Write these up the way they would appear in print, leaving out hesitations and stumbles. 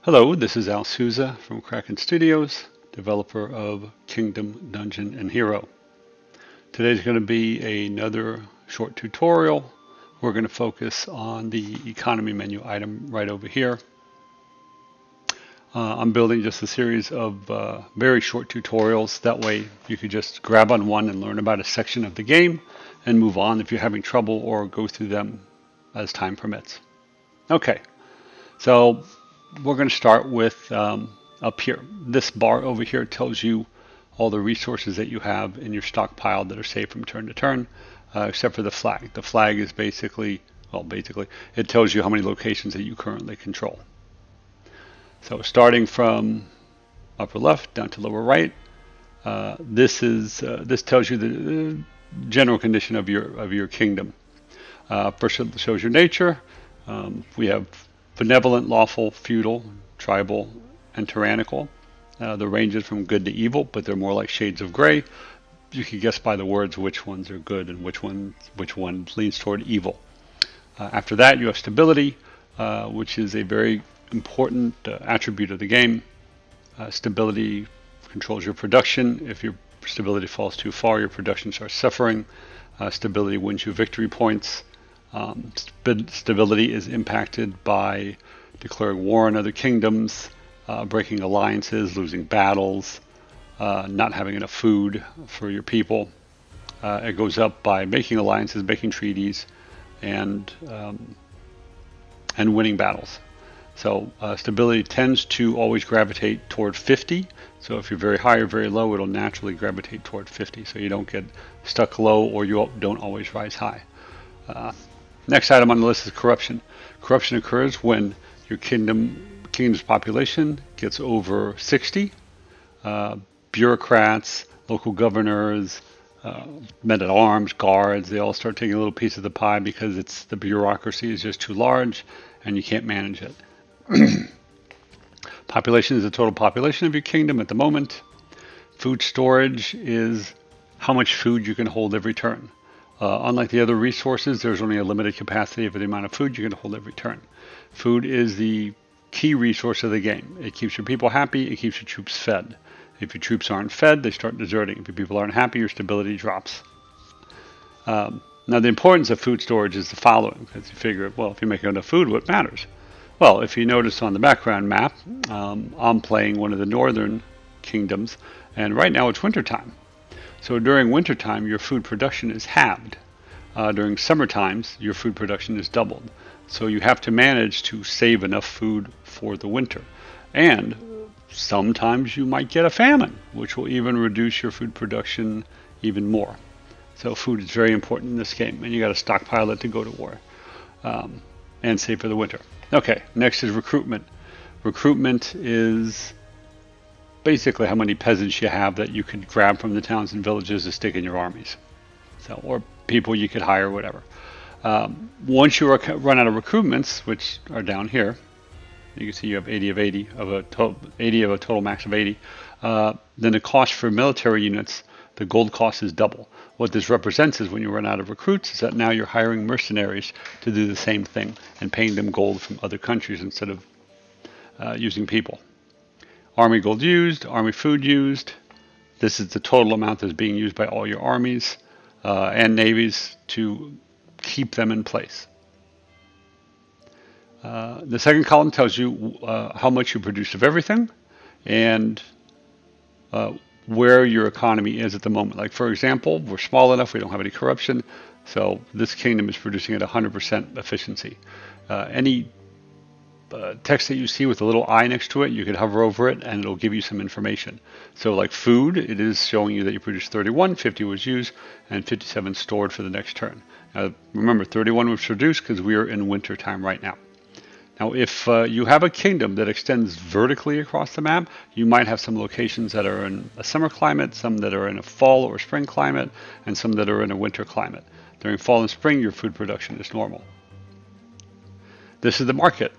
Hello, this is Al Souza from Kraken Studios, developer of Kingdom, Dungeon, and Hero. Today's going to be another short tutorial. We're going to focus on the economy menu item right over here. I'm building just a series of very short tutorials. That way you could just grab on one and learn about a section of the game and move on if you're having trouble or go through them as time permits. Okay, so we're going to start with up here. This bar over here tells you all the resources that you have in your stockpile that are saved from turn to turn, except for the flag. The flag is basically, it tells you how many locations that you currently control. So starting from upper left down to lower right, this tells you the general condition of your kingdom. First, it shows your nature. We have benevolent, lawful, feudal, tribal, and tyrannical. The ranges from good to evil, but they're more like shades of gray. You can guess by the words which ones are good and which one leans toward evil. After that, you have stability, which is a very important attribute of the game. Stability controls your production. If your stability falls too far, your production starts suffering. Stability wins you victory points. Stability is impacted by declaring war on other kingdoms, breaking alliances, losing battles, not having enough food for your people. It goes up by making alliances, making treaties, and winning battles. So stability tends to always gravitate toward 50. So if you're very high or very low, it'll naturally gravitate toward 50. So you don't get stuck low or you don't always rise high. Next item on the list is corruption. Corruption occurs when your kingdom's population gets over 60. Bureaucrats, local governors, men at arms, guards, they all start taking a little piece of the pie because the bureaucracy is just too large and you can't manage it. Population is the total population of your kingdom at the moment. Food storage is how much food you can hold every turn. Unlike the other resources, there's only a limited capacity of the amount of food you can hold every turn. Food is the key resource of the game. It keeps your people happy. It keeps your troops fed. If your troops aren't fed, they start deserting. If your people aren't happy, your stability drops. Now, the importance of food storage is the following, because you figure, well, if you're making enough food, what matters? Well, if you notice on the background map, I'm playing one of the northern kingdoms, and right now it's wintertime. So during wintertime, your food production is halved. During summer times, your food production is doubled. So you have to manage to save enough food for the winter. And sometimes you might get a famine, which will even reduce your food production even more. So food is very important in this game, and you got to stockpile it to go to war and save for the winter. Okay, next is recruitment. Recruitment is basically how many peasants you have that you could grab from the towns and villages to stick in your armies. So, or people you could hire, whatever. Once you run out of recruitments, which are down here, you can see you have 80 of 80 of a total max of 80. Then the cost for military units, the gold cost is double. What this represents is when you run out of recruits, is that now you're hiring mercenaries to do the same thing and paying them gold from other countries instead of using people. Army gold used, army food used. This is the total amount that's being used by all your armies and navies to keep them in place. The second column tells you how much you produce of everything and where your economy is at the moment. Like, for example, we're small enough, we don't have any corruption, so this kingdom is producing at 100% efficiency. Any text that you see with a little I next to it, you can hover over it and it'll give you some information. So like food, it is showing you that you produced 31, 50 was used, and 57 stored for the next turn. Now remember, 31 was produced because we are in winter time right now. Now, if you have a kingdom that extends vertically across the map, you might have some locations that are in a summer climate, some that are in a fall or spring climate, and some that are in a winter climate. During fall and spring, your food production is normal. This is the market.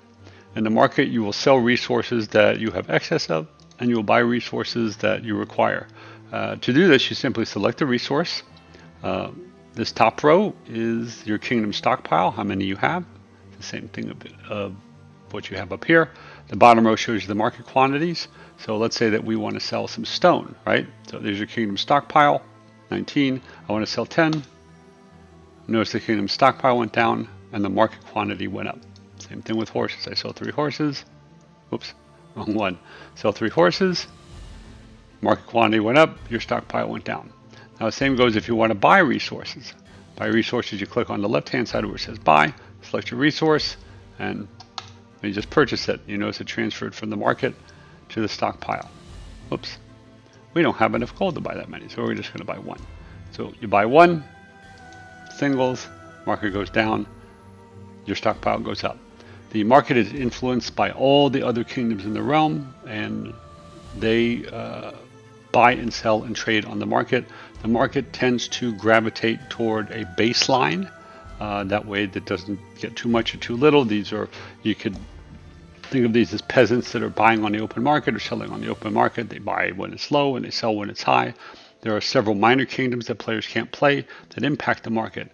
In the market, you will sell resources that you have excess of, and you will buy resources that you require. To do this, you simply select the resource. This top row is your kingdom stockpile, how many you have. The same thing of what you have up here. The bottom row shows you the market quantities. So let's say that we want to sell some stone, right? So there's your kingdom stockpile, 19. I want to sell 10. Notice the kingdom stockpile went down and the market quantity went up. Same thing with horses. I sell 3 horses. Whoops, wrong one. Sell 3 horses. Market quantity went up, your stockpile went down. Now the same goes if you want to buy resources. Buy resources, you click on the left-hand side where it says buy, select your resource, and you just purchase it. You notice it transferred from the market to the stockpile. Whoops. We don't have enough gold to buy that many, so we're just going to buy 1. So you buy 1, singles, market goes down, your stockpile goes up. The market is influenced by all the other kingdoms in the realm, and they buy and sell and trade on the market. The market tends to gravitate toward a baseline. That way that doesn't get too much or too little. You could think of these as peasants that are buying on the open market or selling on the open market. They buy when it's low and they sell when it's high. There are several minor kingdoms that players can't play that impact the market.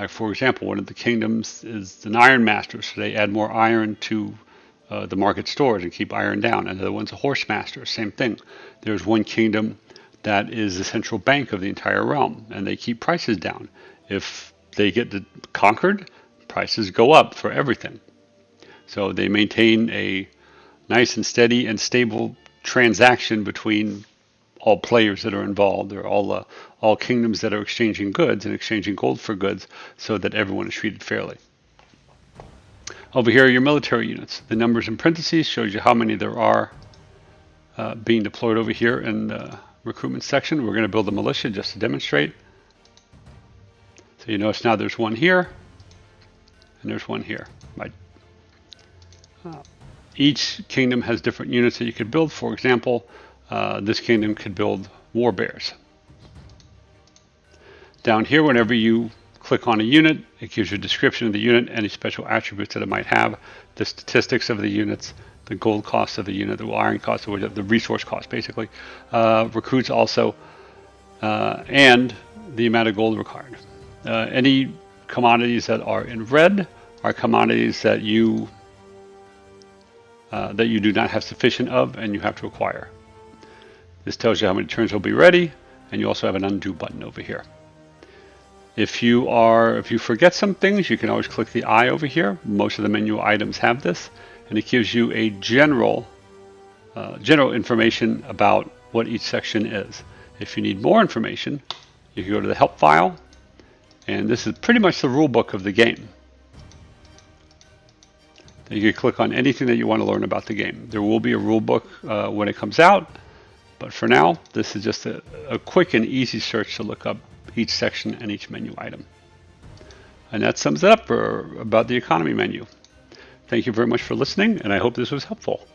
For example, one of the kingdoms is an iron master, so they add more iron to the market stores and keep iron down. Another one's a horse master, same thing. There's one kingdom that is the central bank of the entire realm, and they keep prices down. If they get conquered, prices go up for everything. So they maintain a nice and steady and stable transaction between all players that are involved, or all kingdoms that are exchanging goods and exchanging gold for goods, so that everyone is treated fairly. Over here are your military units. The numbers in parentheses shows you how many there are being deployed over here in the recruitment section. We're going to build a militia just to demonstrate. So you notice now there's one here, and there's one here. Right? Each kingdom has different units that you could build. For example, this kingdom could build war bears. Down here, whenever you click on a unit, it gives you a description of the unit, any special attributes that it might have, the statistics of the units, the gold cost of the unit, the iron cost, or the resource cost, basically. Recruits also, and the amount of gold required. Any commodities that are in red are commodities that you do not have sufficient of and you have to acquire. This tells you how many turns will be ready, and you also have an undo button over here. If you forget some things, you can always click the I over here. Most of the menu items have this, and it gives you a general information about what each section is. If you need more information, you can go to the help file, and this is pretty much the rule book of the game. You can click on anything that you want to learn about the game. There will be a rule book when it comes out, but for now, this is just a quick and easy search to look up each section and each menu item. And that sums it up about the economy menu. Thank you very much for listening, and I hope this was helpful.